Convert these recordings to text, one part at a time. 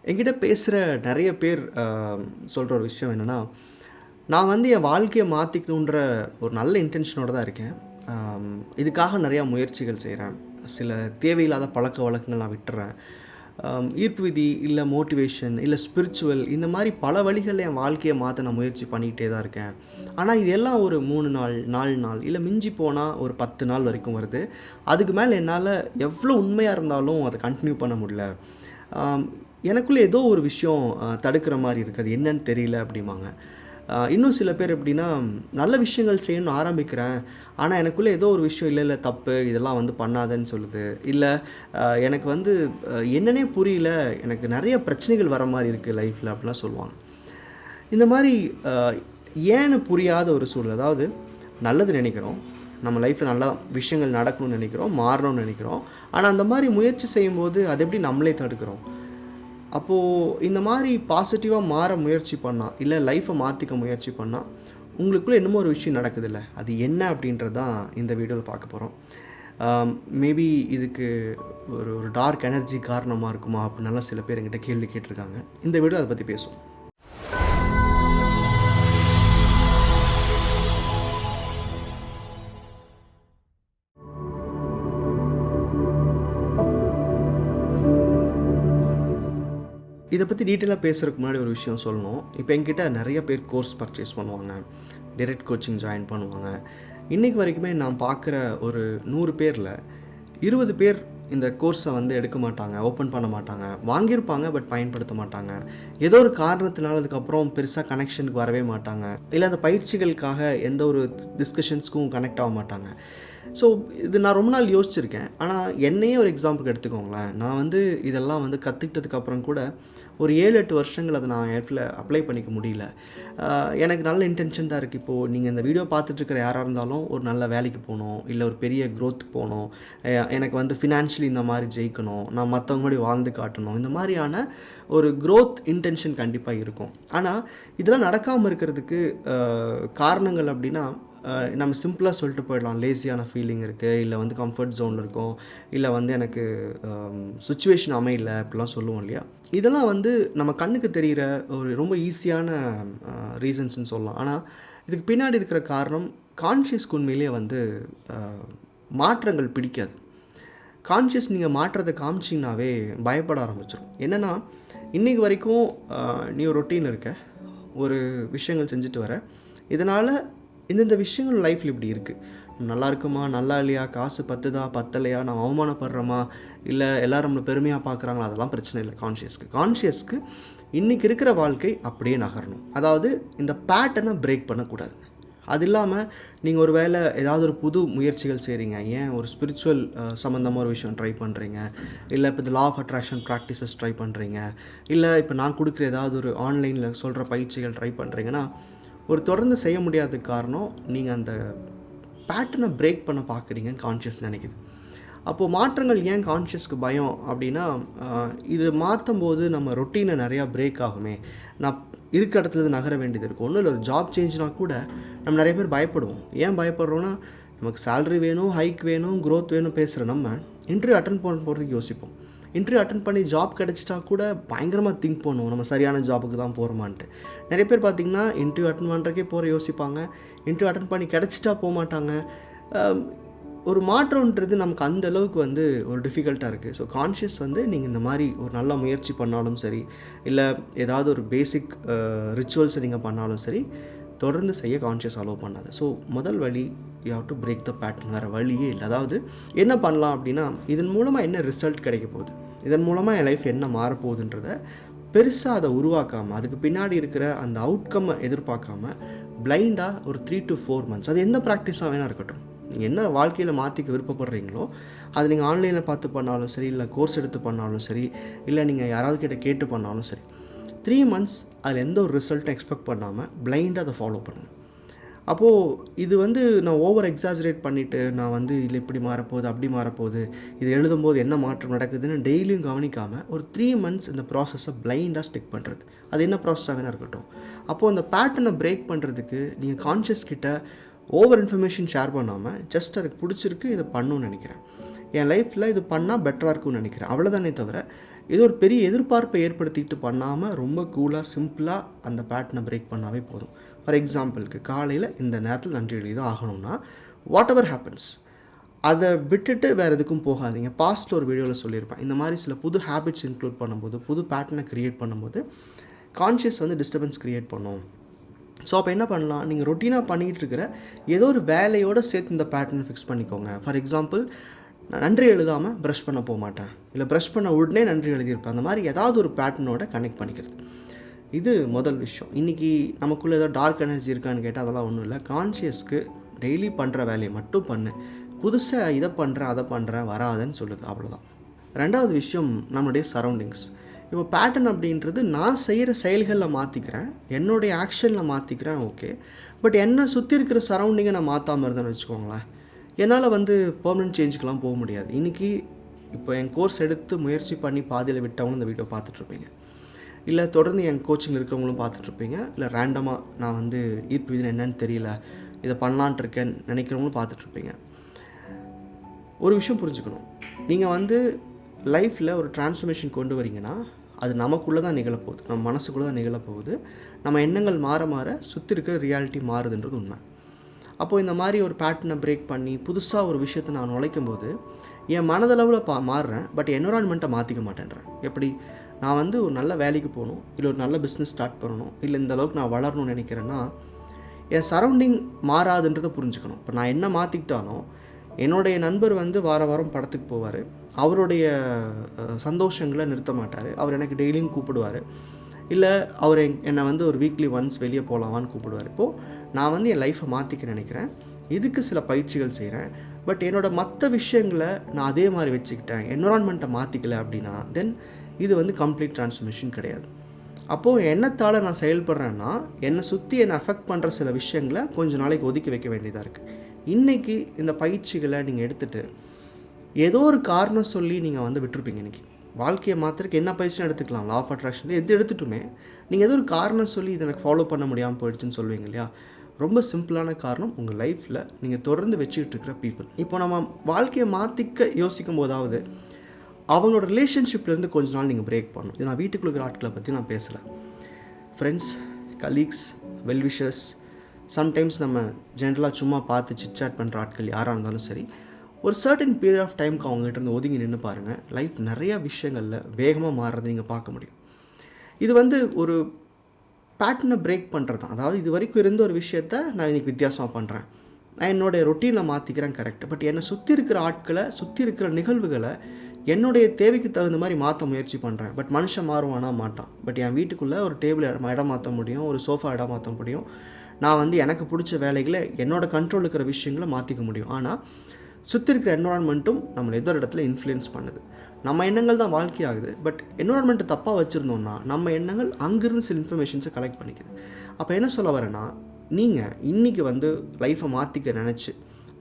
என்கிட்ட பேசுகிற நிறைய பேர் சொல்கிற ஒரு விஷயம் என்னென்னா, நான் வந்து என் வாழ்க்கையை மாற்றிக்கணுன்ற ஒரு நல்ல இன்டென்ஷனோடு தான் இருக்கேன். இதுக்காக நிறையா முயற்சிகள் செய்கிறேன். சில தேவையில்லாத பழக்க வழக்கங்கள் நான் விட்டுறேன். ஈர்ப்பு விதி, இல்லை மோட்டிவேஷன், இல்லை ஸ்பிரிச்சுவல், இந்த மாதிரி பல வழிகளில் என் வாழ்க்கையை மாற்ற நான் முயற்சி பண்ணிக்கிட்டே தான் இருக்கேன். ஆனால் இது எல்லாம் ஒரு 3 நாள், 4 நாள், இல்லை மிஞ்சி போனால் ஒரு 10 நாள் வரைக்கும் வருது. அதுக்கு மேலே என்னால் எவ்வளோ உண்மையாக இருந்தாலும் அதை கண்டினியூ பண்ண முடியல. எனக்குள்ளே ஏதோ ஒரு விஷயம் தடுக்கிற மாதிரி இருக்குது, அது என்னன்னு தெரியல அப்படிம்பாங்க. இன்னும் சில பேர் எப்படின்னா, நல்ல விஷயங்கள் செய்யணும்னு ஆரம்பிக்கிறேன், ஆனால் எனக்குள்ளே ஏதோ ஒரு விஷயம் இல்லை தப்பு, இதெல்லாம் வந்து பண்ணாதன்னு சொல்லுது. இல்லை எனக்கு வந்து என்னன்னே புரியல, எனக்கு நிறைய பிரச்சனைகள் வர மாதிரி இருக்குது லைஃப்பில் அப்படிலாம் சொல்லுவாங்க. இந்த மாதிரி ஏன்னு புரியாத ஒரு சூழல். அதாவது நல்லது நினைக்கிறோம், நம்ம லைஃப்பில் நல்லா விஷயங்கள் நடக்கணும்னு நினைக்கிறோம், மாறணும்னு நினைக்கிறோம். ஆனால் அந்த மாதிரி முயற்சி செய்யும்போது அதை எப்படி நம்மளே தடுக்கிறோம்? அப்போது இந்த மாதிரி பாசிட்டிவாக மாற முயற்சி பண்ணால், இல்லை லைஃப்பை மாற்றிக்க முயற்சி பண்ணால், உங்களுக்குள்ளே என்னமோ ஒரு விஷயம் நடக்குதுல்ல, அது என்ன அப்படின்றது தான் இந்த வீடியோவில் பார்க்க போகிறோம். மேபி இதுக்கு ஒரு டார்க் எனர்ஜி காரணமாக இருக்குமா அப்படின்னலாம் சில பேர் என்கிட்ட கேள்வி கேட்டிருக்காங்க. இந்த வீடியோ அதை பற்றி பேசுவோம். இதை பற்றி டீட்டெயிலாக பேசுகிறதுக்கு முன்னாடி ஒரு விஷயம் சொல்லணும். இப்போ என்கிட்ட நிறைய பேர் கோர்ஸ் பர்ச்சேஸ் பண்ணுவாங்க, டைரக்ட் கோச்சிங் ஜாயின் பண்ணுவாங்க. இன்றைக்கு வரைக்குமே நான் பார்க்குற ஒரு 100 பேரில் 20 பேர் இந்த கோர்ஸை வந்து எடுக்க மாட்டாங்க, ஓப்பன் பண்ண மாட்டாங்க. வாங்கியிருப்பாங்க, பட் பயன்படுத்த மாட்டாங்க. ஏதோ ஒரு காரணத்தினால அதுக்கப்புறம் பெருசாக கனெக்ஷனுக்கு வரவே மாட்டாங்க, இல்லை அந்த பயிற்சிகளுக்காக எந்த ஒரு டிஸ்கஷன்ஸ்க்கும் கனெக்ட் ஆக மாட்டாங்க. ஸோ இது நான் ரொம்ப நாள் யோசிச்சிருக்கேன். ஆனால் என்னையே ஒரு எக்ஸாம்பிளுக்கு எடுத்துக்கோங்களேன். நான் வந்து இதெல்லாம் வந்து கற்றுக்கிட்டதுக்கப்புறம் கூட ஒரு 7-8 வருஷங்கள் அதை நான் லைஃப்பில் அப்ளை பண்ணிக்க முடியல. எனக்கு நல்ல இன்டென்ஷன் தான் இருக்குது. இப்போது நீங்கள் இந்த வீடியோ பார்த்துட்ருக்கிற யாராக இருந்தாலும் ஒரு நல்ல வேலைக்கு போகணும், இல்லை ஒரு பெரிய க்ரோத் போகணும், எனக்கு வந்து ஃபினான்ஷியலி இந்த மாதிரி ஜெயிக்கணும், நான் மற்றவங்க முன்னாடி வாழ்ந்து காட்டணும், இந்த மாதிரியான ஒரு க்ரோத் இன்டென்ஷன் கண்டிப்பாக இருக்கும். ஆனால் இதெல்லாம் நடக்காமல் இருக்கிறதுக்கு காரணங்கள் அப்படின்னா, நம்ம சிம்பிளாக சொல்லிட்டு போயிடலாம். லேசியான ஃபீலிங் இருக்குது, இல்லை வந்து கம்ஃபர்ட் ஜோனில் இருக்கும், இல்லை வந்து எனக்கு சுச்சுவேஷன் அமையல அப்படிலாம் சொல்லுவோம் இல்லையா. இதெல்லாம் வந்து நம்ம கண்ணுக்கு தெரிகிற ஒரு ரொம்ப ஈஸியான ரீசன்ஸ்னு சொல்லலாம். ஆனால் இதுக்கு பின்னாடி இருக்கிற காரணம், கான்ஷியஸ்க்கு உண்மையிலேயே வந்து மாற்றங்கள் பிடிக்காது. கான்ஷியஸ் நீங்கள் மாற்றத்தை காமிச்சிங்கனாவே பயப்பட ஆரம்பிச்சிடும். என்னென்னா, இன்றைக்கு வரைக்கும் நீ ஒரு ரொட்டீன் இருக்க, ஒரு விஷயங்கள் செஞ்சுட்டு வர, இதனால் இந்தந்த விஷயங்கள் லைஃப்பில் இப்படி இருக்குது, நல்லா இருக்குமா, நல்லா இல்லையா, காசு பத்துதா பத்தலையா, நான் அவமானப்படுறோமா, இல்லை எல்லோரும் நம்மளை பெருமையாக பார்க்குறாங்களா, அதெல்லாம் பிரச்சனை இல்லை. கான்ஷியஸ்க்கு இன்றைக்கி இருக்கிற வாழ்க்கை அப்படியே நகரணும். அதாவது இந்த பேட்டர்னை பிரேக் பண்ணக்கூடாது. அது இல்லாமல் நீங்கள் ஒரு வேளை ஏதாவது ஒரு புது முயற்சிகள் செய்கிறீங்க, ஏன் ஒரு ஸ்பிரிச்சுவல் சம்மந்தமாக ஒரு விஷயம் ட்ரை பண்ணுறீங்க, இல்லை இப்போ இந்த law of attraction practices try பண்ணுறீங்க, இல்லை இப்போ நான் கொடுக்குற ஏதாவது ஒரு ஆன்லைனில் சொல்கிற பயிற்சிகள் ட்ரை பண்ணுறீங்கன்னா, ஒரு தொடர்ந்து செய்ய முடியாததுக்கு காரணம் நீங்கள் அந்த பேட்டர்னை பிரேக் பண்ண பார்க்குறீங்கன்னு கான்ஷியஸ் நினைக்குது. அப்போது மாற்றங்கள் ஏன் கான்ஷியஸ்க்கு பயம் அப்படின்னா, இது மாற்றும் போது நம்ம ரொட்டீனை நிறையா பிரேக் ஆகுமே, நான் இருக்க இடத்துலேருந்து நகர வேண்டியது இருக்கும். ஒன்றும் இல்லை, ஒரு ஜாப் சேஞ்ச்னால் கூட நம்ம நிறைய பேர் பயப்படுவோம். ஏன் பயப்படுறோன்னா, நமக்கு சேலரி வேணும், ஹைக் வேணும், க்ரோத் வேணும் பேசுகிற நம்ம இன்டர்வியூ அட்டன் பண்ண போகிறதுக்கு யோசிப்போம். இன்டர்வியூ அட்டன் பண்ணி ஜாப் கிடச்சிட்டா கூட பயங்கரமாக திங்க் பண்ணுவோம், நம்ம சரியான ஜாபுக்கு தான் போகிறோமான்ட்டு. நிறைய பேர் பார்த்திங்கன்னா இன்டர்வியூ அட்டன் பண்ணுறக்கே போகிற யோசிப்பாங்க, இன்டர்வியூ அட்டன் பண்ணி கிடச்சிட்டா போக மாட்டாங்க. ஒரு மாற்றம்ன்றது நமக்கு அந்த அளவுக்கு வந்து ஒரு டிஃபிகல்ட்டாக இருக்குது. ஸோ கான்ஷியஸ் வந்து நீங்கள் இந்த மாதிரி ஒரு நல்ல முயற்சி பண்ணாலும் சரி, இல்லை ஏதாவது ஒரு பேசிக் ரிச்சுவல்ஸை நீங்கள் பண்ணாலும் சரி, தொடர்ந்து செய்ய கான்ஷியஸ் அலோவ் பண்ணாது. ஸோ முதல் வழி, you have to break the pattern. வேறு வழியே இல்லை. அதாவது என்ன பண்ணலாம் அப்படின்னா, இதன் மூலமாக என்ன ரிசல்ட் கிடைக்க போகுது, இதன் மூலமாக என் லைஃப் என்ன மாறப்போகுதுன்றதை பெருசாக அதை உருவாக்காமல், அதுக்கு பின்னாடி இருக்கிற அந்த அவுட்கம்மை எதிர்பார்க்காம பிளைண்டாக ஒரு 3 to 4 months, அது எந்த ப்ராக்டிஸாக வேணால் இருக்கட்டும், நீங்கள் என்ன வாழ்க்கையில் மாற்றிக்க விருப்பப்படுறீங்களோ அது நீங்கள் ஆன்லைனில் பார்த்து பண்ணாலும் சரி, இல்லை கோர்ஸ் எடுத்து பண்ணாலும் சரி, இல்லை நீங்கள் யாராவது கிட்ட கேட்டு பண்ணாலும் சரி, 3 months அதில் எந்த ஒரு ரிசல்ட்டும் எக்ஸ்பெக்ட் பண்ணாமல் பிளைண்டாக அதை ஃபாலோ பண்ணுங்கள். அப்போது இது வந்து நான் ஓவர் எக்ஸாஜரேட் பண்ணிவிட்டு, நான் வந்து இல்லை இப்படி மாறப்போகுது, அப்படி மாறப்போகுது, இது எழுதும்போது என்ன மாற்றம் நடக்குதுன்னு டெய்லியும் கவனிக்காமல் ஒரு 3 months இந்த ப்ராசஸை பிளைண்டாக ஸ்டிக் பண்ணுறது, அது என்ன ப்ராசஸாக வேணா இருக்கட்டும். அப்போது அந்த பேட்டர்னை பிரேக் பண்ணுறதுக்கு நீங்கள் கான்ஷியஸ் கிட்ட ஓவர் இன்ஃபர்மேஷன் ஷேர் பண்ணாமல், ஜஸ்ட் அதுக்கு பிடிச்சிருக்கு இதை பண்ணணும்னு நினைக்கிறேன், என் லைஃப்பில் இது பண்ணால் பெட்டராக இருக்கும்னு நினைக்கிறேன், அவ்வளோதானே தவிர ஏதோ ஒரு பெரிய எதிர்பார்ப்பை ஏற்படுத்திட்டு பண்ணாமல் ரொம்ப கூலாக சிம்பிளாக அந்த பேட்டர்னை பிரேக் பண்ணாவே போதும். ஃபார் எக்ஸாம்பிளுக்கு காலையில் இந்த நேரத்தில் நன்றி எழுதி தான் ஆகணும்னா வாட் எவர் ஹேப்பன்ஸ் அதை விட்டுட்டு வேறு எதுக்கும் போகாதீங்க. பாஸ்ட்டில் ஒரு வீடியோவில் சொல்லியிருப்பேன், இந்த மாதிரி சில புது ஹேபிட்ஸ் இன்க்ளூட் பண்ணும்போது, புது பேட்டர்னை க்ரியேட் பண்ணும்போது கான்ஷியஸ் வந்து டிஸ்டர்பன்ஸ் க்ரியேட் பண்ணும். ஸோ அப்போ என்ன பண்ணலாம், நீங்கள் ரொட்டீனாக பண்ணிகிட்டு இருக்கிற ஏதோ ஒரு வேலையோடு சேர்த்து இந்த பேட்டர்னை ஃபிக்ஸ் பண்ணிக்கோங்க. ஃபார் எக்ஸாம்பிள், நான் நன்றி எழுதாமல் ப்ரஷ் பண்ண போக மாட்டேன், இல்லை ப்ரஷ் பண்ண உடனே நன்றி எழுதியிருப்பேன். அந்த மாதிரி ஏதாவது ஒரு பேட்டர்னோட கனெக்ட் பண்ணிக்கிறது. இது முதல் விஷயம். இன்றைக்கி நமக்குள்ளே ஏதோ டார்க் எனர்ஜி இருக்கான்னு கேட்டால் அதெல்லாம் ஒன்றும் இல்லை. கான்ஷியஸ்க்கு டெய்லி பண்ணுற வேலையை மட்டும் பண்ணு, புதுசாக இதை பண்ணுறேன் அதை பண்ணுறேன் வராதுன்னு சொல்லுது, அவ்வளோதான். ரெண்டாவது விஷயம் நம்மளுடைய சரௌண்டிங்ஸ். இப்போ பேட்டர்ன் அப்படின்றது நான் செய்கிற செயல்களில் மாற்றிக்கிறேன், என்னுடைய ஆக்ஷனில் மாற்றிக்கிறேன், ஓகே. பட் என்னை சுற்றி இருக்கிற சரௌண்டிங்கை நான் மாற்றாமல் இருந்தேன்னு வச்சுக்கோங்களேன், என்னால் வந்து பெர்மனன்ட் சேஞ்சுக்கெலாம் போக முடியாது. இன்றைக்கி இப்போ என் கோர்ஸ் எடுத்து முயற்சி பண்ணி பாதியில் விட்டவங்களும் இந்த வீடியோ பார்த்துட்ருப்பீங்க, இல்லை தொடர்ந்து என் கோச்சிங் இருக்கிறவங்களும் பார்த்துட்ருப்பீங்க, இல்லை ரேண்டமாக நான் வந்து ஈர்ப்பு விதி என்னன்னு தெரியல இதை பண்ணலான்ட்டு இருக்கேன்னு நினைக்கிறவங்களும் பார்த்துட்ருப்பீங்க. ஒரு விஷயம் புரிஞ்சுக்கணும், நீங்கள் வந்து லைஃப்பில் ஒரு டிரான்ஸ்ஃபர்மேஷன் கொண்டு வரீங்கன்னா அது நமக்குள்ளே தான் நிகழப்போகுது, நம்ம மனசுக்குள்ளே தான் நிகழப்போகுது. நம்ம எண்ணங்கள் மாற மாற சுற்றி இருக்கிற ரியாலிட்டி மாறுதுன்றது உண்மை. அப்போது இந்த மாதிரி ஒரு பேட்டர்னை பிரேக் பண்ணி புதுசாக ஒரு விஷயத்தை நான் நுழைக்கும் போது என் மனதளவில் மாறுறேன், பட் என்விரான்மெண்ட்டை மாற்றிக்க மாட்டேன்றேன். எப்படி, நான் வந்து ஒரு நல்ல வேலைக்கு போகணும், இல்லை ஒரு நல்ல பிஸ்னஸ் ஸ்டார்ட் பண்ணணும், இல்லை இந்த அளவுக்கு நான் வளரணும்னு நினைக்கிறேன்னா என் சரௌண்டிங் மாறாதுன்றதை புரிஞ்சுக்கணும். இப்போ நான் என்ன மாற்றிக்கிட்டாலும் என்னுடைய நண்பர் வந்து வாரம் படத்துக்கு போவார், அவருடைய சந்தோஷங்களை நிறுத்த மாட்டார், அவர் எனக்கு டெய்லியும் கூப்பிடுவார், இல்லை அவர் என்னை வந்து ஒரு வீக்லி ஒன்ஸ் வெளியே போகலாமான்னு கூப்பிடுவார். இப்போது நான் வந்து என் லைஃப்பை மாற்றிக்க நினைக்கிறேன், இதுக்கு சில பயிற்சிகள் செய்கிறேன், பட் என்னோடய மற்ற விஷயங்களை நான் அதே மாதிரி வச்சுக்கிட்டேன், என்விரான்மெண்ட்டை மாற்றிக்கல அப்படின்னா தென் இது வந்து கம்ப்ளீட் ட்ரான்ஸ்ஃபர்மேஷன் கிடையாது. அப்போது எண்ணத்தால் நான் செயல்படுறேன்னா என்னை சுற்றி என்னை அஃபெக்ட் பண்ணுற சில விஷயங்களை கொஞ்சம் நாளைக்கு ஒதுக்கி வைக்க வேண்டியதாக இருக்குது. இன்றைக்கி இந்த பயிற்சிகளை நீங்கள் எடுத்துகிட்டு ஏதோ ஒரு காரணம் சொல்லி நீங்கள் வந்து விட்டுருப்பீங்க. இன்றைக்கி வாழ்க்கையை மாத்திரக்கு என்ன பயிற்சியும் எடுத்துக்கலாம், லா ஆஃப் அட்ராக்ஷன் எது எடுத்துட்டுமே நீங்கள் ஏதோ ஒரு காரணம் சொல்லி இதை எனக்கு ஃபாலோ பண்ண முடியாமல் போயிடுச்சுன்னு சொல்லுவீங்க இல்லையா. ரொம்ப சிம்பிளான காரணம், உங்கள் லைஃப்பில் நீங்கள் தொடர்ந்து வச்சுக்கிட்டு இருக்கிற பீப்புள். இப்போ நம்ம வாழ்க்கையை மாற்றிக்க யோசிக்கும் போதாவது அவங்களோட ரிலேஷன்ஷிப்லேருந்து கொஞ்ச நாள் நீங்கள் பிரேக் பண்ணணும். இது நான் வீட்டுக்குள்ள இருக்கிற ஆட்களை பற்றி நான் பேசலை. ஃப்ரெண்ட்ஸ், கலீக்ஸ், வெல்விஷர்ஸ், சம்டைம்ஸ் நம்ம ஜென்ரலாக சும்மா பார்த்து சிட்சாட் பண்ணுற ஆட்கள் யாராக இருந்தாலும் சரி, ஒரு சர்டன் பீரியட் ஆஃப் டைமுக்கு அவங்ககிட்ட இருந்து ஒதுங்கி நின்று பாருங்கள், லைஃப் நிறையா விஷயங்களில் வேகமாக மாறுறதை நீங்கள் பார்க்க முடியும். இது வந்து ஒரு பேட்டர்னை பிரேக் பண்ணுறது தான். அதாவது இது வரைக்கும் இருந்த ஒரு விஷயத்த நான் இன்றைக்கி வித்தியாசமாக பண்ணுறேன், நான் என்னுடைய ரொட்டீனில் மாற்றிக்கிறேன், கரெக்ட். பட் என்னை சுற்றி இருக்கிற ஆட்களை, சுற்றி இருக்கிற நிகழ்வுகளை என்னுடைய தேவைக்கு தகுந்த மாதிரி மாற்ற முயற்சி பண்ணுறேன். பட் மனுஷன் மாறுவானா மாட்டான். பட் என் வீட்டுக்குள்ளே ஒரு டேபிள் இடம் மாற்ற முடியும், ஒரு சோஃபா இடம் மாற்ற முடியும், நான் வந்து எனக்கு பிடிச்ச வேலைகளை என்னோடய கண்ட்ரோல் இருக்கிற விஷயங்களை மாற்றிக்க முடியும். ஆனால் சுற்றி இருக்கிற என்விரான்மெண்ட்டும் நம்மளை ஏதோ ஒரு இடத்துல இன்ஃப்ளூயன்ஸ் பண்ணுது. நம்ம எண்ணங்கள் தான் வாழ்க்கையாகுது, பட் என்விரான்மெண்ட்டை தப்பாக வச்சுருந்தோம்னா நம்ம எண்ணங்கள் அங்கேருந்து சில இன்ஃபர்மேஷன்ஸை கலெக்ட் பண்ணிக்குது. அப்போ என்ன சொல்ல வரேன்னா, நீங்கள் இன்றைக்கி வந்து லைஃப்பை மாற்றிக்க நினச்சி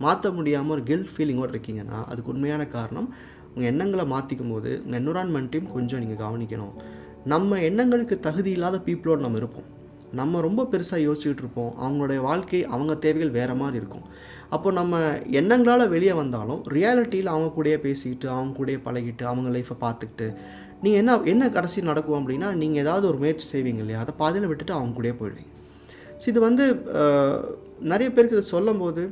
மாற்ற முடியாமல் ஒரு கில்ட் ஃபீலிங்கோடு இருக்கீங்கன்னா அதுக்கு உண்மையான காரணம் உங்கள் எண்ணங்களை மாற்றிக்கும் போது உங்கள் என்விரான்மெண்ட்டையும் கொஞ்சம் நீங்கள் கவனிக்கணும். நம்ம எண்ணங்களுக்கு தகுதி இல்லாத பீப்புளோடு நம்ம இருப்போம், நம்ம ரொம்ப பெருசாக யோசிச்சுக்கிட்டு இருப்போம், அவங்களுடைய வாழ்க்கை அவங்க தேவைகள் வேறு மாதிரி இருக்கும். அப்போ நம்ம எண்ணங்களால் வெளியே வந்தாலும் ரியாலிட்டியில் அவங்க கூடயே பேசிக்கிட்டு அவங்க கூடயே பழகிட்டு அவங்க லைஃப்பை பார்த்துக்கிட்டு நீங்கள் என்ன கடைசி நடக்கும் அப்படின்னா, நீங்கள் ஏதாவது ஒரு முயற்சி செய்வீங்க இல்லையா, அதை பாதியில் விட்டுட்டு அவங்க கூடயே போயிடுவீங்க. ஸோ இது வந்து நிறைய பேருக்கு இதை சொல்லும் போது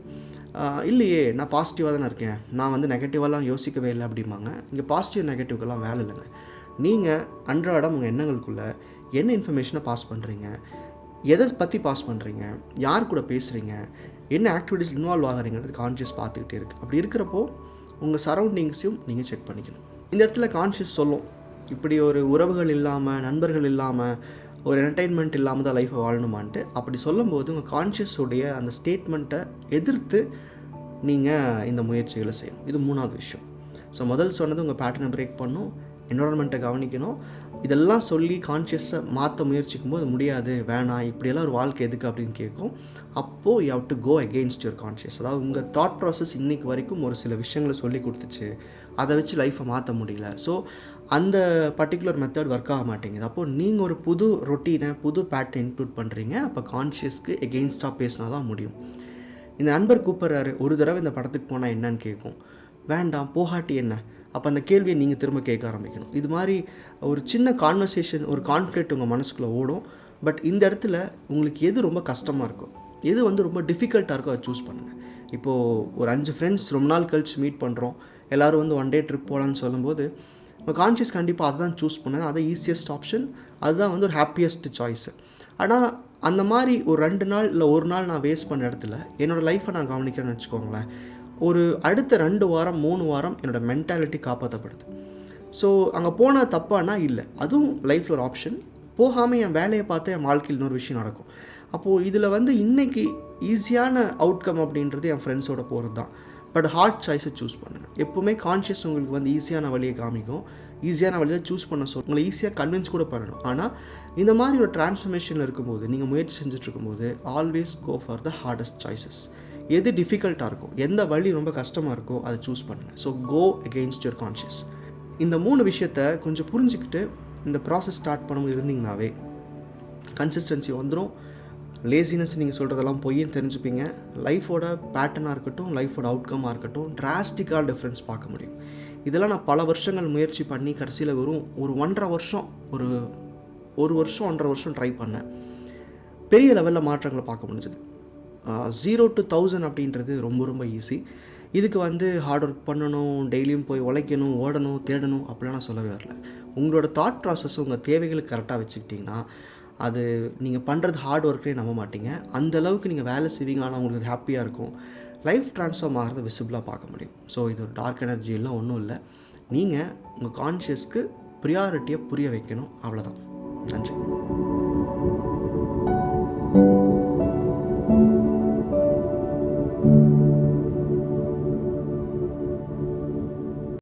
இல்லையே நான் பாசிட்டிவாக தானே இருக்கேன், நான் வந்து நெகட்டிவாலாம் யோசிக்கவே இல்லை அப்படிம்பாங்க. இங்கே பாசிட்டிவ் நெகட்டிவ்க்கெல்லாம் வேலை இல்லைங்க. நீங்கள் அன்றாடம் உங்கள் எண்ணங்களுக்குள்ளே என்ன இன்ஃபர்மேஷனை பாஸ் பண்ணுறீங்க, எதை பற்றி பாஸ் பண்ணுறீங்க, யார் கூட பேசுகிறீங்க, என்ன ஆக்டிவிட்டீஸ் இன்வால்வ் ஆகுறீங்கிறது கான்ஷியஸ் பார்த்துக்கிட்டே இருக்குது. அப்படி இருக்கிறப்போ உங்கள் சரௌண்டிங்ஸையும் நீங்கள் செக் பண்ணிக்கணும். இந்த இடத்துல கான்ஷியஸ் சொல்லும், இப்படி ஒரு உறவுகள் இல்லாமல், நண்பர்கள் இல்லாமல், ஒரு என்டர்டெயின்மெண்ட் இல்லாமல் தான் லைஃப்பை வாழணுமான்ட்டு. அப்படி சொல்லும்போது உங்கள் கான்ஷியஸுடைய அந்த ஸ்டேட்மெண்ட்டை எதிர்த்து நீங்கள் இந்த முயற்சிகளை செய்யணும். இது மூணாவது விஷயம். ஸோ முதல் சொன்னது உங்கள் பேட்டர்னை பிரேக் பண்ணணும், என்விரான்மெண்ட்டை கவனிக்கணும். இதெல்லாம் சொல்லி கான்ஷியஸை மாற்ற முயற்சிக்கும் போது முடியாது, வேணாம், இப்படியெல்லாம் ஒரு வாழ்க்கை எதுக்கு அப்படின்னு கேட்கும். அப்போது you have to go against your conscious. அதாவது உங்கள் தாட் ப்ராசஸ் இன்றைக்கு வரைக்கும் ஒரு சில விஷயங்களை சொல்லி கொடுத்துச்சு, அதை வச்சு லைஃப்பை மாற்ற முடியல, ஸோ அந்த பர்டிகுலர் மெத்தட் ஒர்க் ஆக மாட்டேங்குது. அப்போது நீங்கள் ஒரு புது ரொட்டீனை, புது பேட்டர்ன் இன்க்ளூட் பண்ணுறீங்க. அப்போ கான்ஷியஸ்க்கு எகெயின்ஸ்டாக பேசினா தான் முடியும். இந்த நண்பர் கூப்பிட்றாரு, ஒரு தடவை இந்த படத்துக்கு போனால் என்னன்னு கேட்கும், வேண்டாம் போகாட்டி என்ன, அப்போ அந்த கேள்வியை நீங்கள் திரும்ப கேட்க ஆரம்பிக்கணும். இது மாதிரி ஒரு சின்ன கான்வர்சேஷன், ஒரு கான்ஃப்ளிக்ட் உங்கள் மனசுக்குள்ளே ஓடும். பட் இந்த இடத்துல உங்களுக்கு எது ரொம்ப கஷ்டமாக இருக்கோ, எது ரொம்ப டிஃபிகல்ட்டாக இருக்கோ அதை சூஸ் பண்ணுங்கள். இப்போது ஒரு 5 ஃப்ரெண்ட்ஸ் ரொம்ப நாள் கழித்து மீட் பண்ணுறோம், எல்லோரும் ஒன் டே ட்ரிப் போகலான்னு சொல்லும்போது உங்கள் கான்ஷியஸ் கண்டிப்பாக அதை தான் சூஸ் பண்ணுங்க. அதுதான் ஈஸியஸ்ட் ஆப்ஷன், அதுதான் ஒரு ஹாப்பியஸ்ட் சாய்ஸு. ஆனால் அந்த மாதிரி ஒரு 2 நாள் இல்லை 1 நாள் நான் வேஸ்ட் பண்ண இடத்துல என்னோடய லைஃப்பை நான் கவனிக்கிறேன்னு வச்சுக்கோங்களேன், ஒரு அடுத்த 2 வாரம் 3 வாரம் என்னோடய மென்டாலிட்டி காப்பாற்றப்படுது. ஸோ அங்கே போனால் தப்பானா இல்லை, அதுவும் லைஃப்பில் ஒரு ஆப்ஷன். போகாமல் என் வேலையை பார்த்து என் வாழ்க்கையில் இன்னொரு விஷயம் நடக்கும். அப்போது இதில் இன்றைக்கி ஈஸியான அவுட்கம் அப்படின்றது என் ஃப்ரெண்ட்ஸோட போகிறது தான். பட் ஹார்ட் சாய்ஸை சூஸ் பண்ணுங்கள். எப்போவுமே கான்ஷியஸ் உங்களுக்கு ஈஸியான வழியை காமிக்கும், ஈஸியான வழியை சூஸ் பண்ண உங்களை ஈஸியாக கன்வின்ஸ் கூட பண்ணணும். ஆனால் இந்த மாதிரி ஒரு டிரான்ஸ்ஃபர்மேஷனில் இருக்கும்போது, நீங்கள் முயற்சி செஞ்சுட்டு இருக்கும்போது, always go for the hardest choices. எது டிஃபிகல்ட்டாக இருக்கும், எந்த வழி ரொம்ப கஷ்டமாக இருக்கோ அதை சூஸ் பண்ணுங்கள். So go against your conscious. இந்த 3 விஷயத்தை கொஞ்சம் புரிஞ்சுக்கிட்டு இந்த ப்ராசஸ் ஸ்டார்ட் பண்ணும்போது இருந்தீங்கன்னாவே கன்சிஸ்டன்சி வந்துடும். லேசினஸ் நீங்கள் சொல்கிறதெல்லாம் பொய்ன்னு தெரிஞ்சுப்பீங்க. லைஃபோட பேட்டர்னாக இருக்கட்டும், லைஃபோட அவுட்கமாக இருக்கட்டும், டிராஸ்டிக்காக டிஃப்ரென்ஸ் பார்க்க முடியும். இதெல்லாம் நான் பல வருஷங்கள் முயற்சி பண்ணி கடைசியில் வெறும் ஒரு 1.5 வருஷம், ஒரு வருஷம் 1.5 வருஷம் ட்ரை பண்ணேன். பெரிய லெவலில் மாற்றங்களை பார்க்க முடிஞ்சது. 0 to 1000 அப்படின்றது ரொம்ப ரொம்ப ஈஸி. இதுக்கு ஹார்ட் ஒர்க் பண்ணணும், டெய்லியும் போய் உழைக்கணும், ஓடணும், தேடணும் அப்படிலாம் நான் சொல்லவே வரல. உங்களோட தாட் ப்ராசஸ் உங்கள் தேவைகளுக்கு கரெக்டாக வச்சுக்கிட்டிங்கன்னா அது நீங்கள் பண்ணுறது ஹார்ட் ஒர்க்லேயே நம்ப மாட்டீங்க. அந்தளவுக்கு நீங்கள் வேலை செய்வீங்க, ஆனால் உங்களுக்கு ஹாப்பியாக இருக்கும். லைஃப் ட்ரான்ஸ்ஃபார்ம் ஆகிறத விசிபிளாக பார்க்க முடியும். ஸோ இது ஒரு டார்க் எனர்ஜி எல்லாம் ஒன்றும் இல்லை. நீங்கள் உங்கள் கான்ஷியஸ்க்கு ப்ரியாரிட்டியை புரிய வைக்கணும், அவ்வளோதான். நன்றி.